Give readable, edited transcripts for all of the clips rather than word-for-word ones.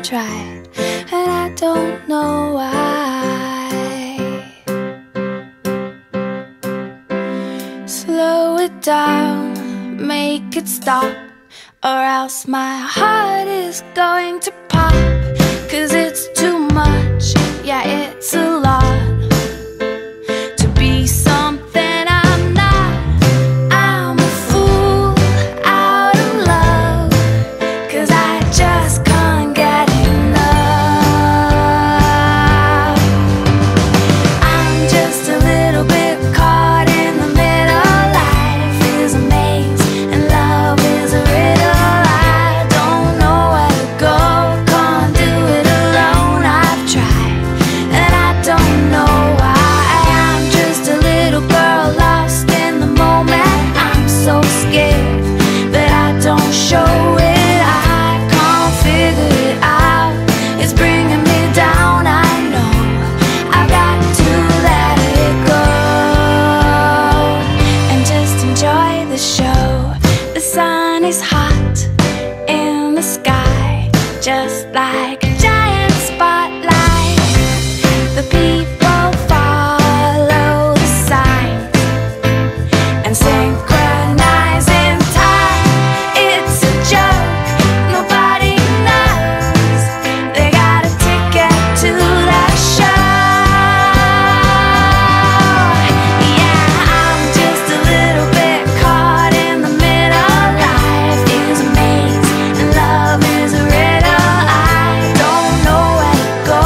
tried, and I don't know why. Slow it down, make it stop, or else my heart is going to pop. 'Cause it's too much, yeah, it's a lot to be something I'm not. I'm a fool out of love, 'cause I just can't get enough. I'm just a little bit caught in the middle. Life is a maze and love is a riddle. I don't know where to go, can't do it alone. I've tried and I don't know why. I'm just a little girl lost in the moment. I'm so scared that I don't show it. I can't figure it out, it's bringing me down. I know I've got to let it go and just enjoy the show. The sun is hot in the sky, just like a giant spotlight. The people follow the signs and synchronize in time. It's a joke, nobody knows they got a ticket to that show. Yeah, I'm just a little bit caught in the middle. Life is a maze and love is a riddle. I don't know where to go,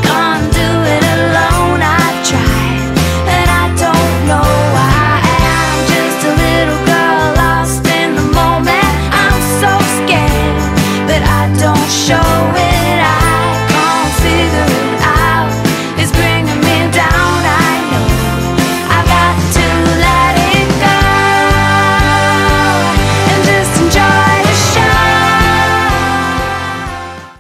can't do it alone. I've tried and I don't know why. I'm just a little girl lost in the moment. I'm so scared, but I don't show it.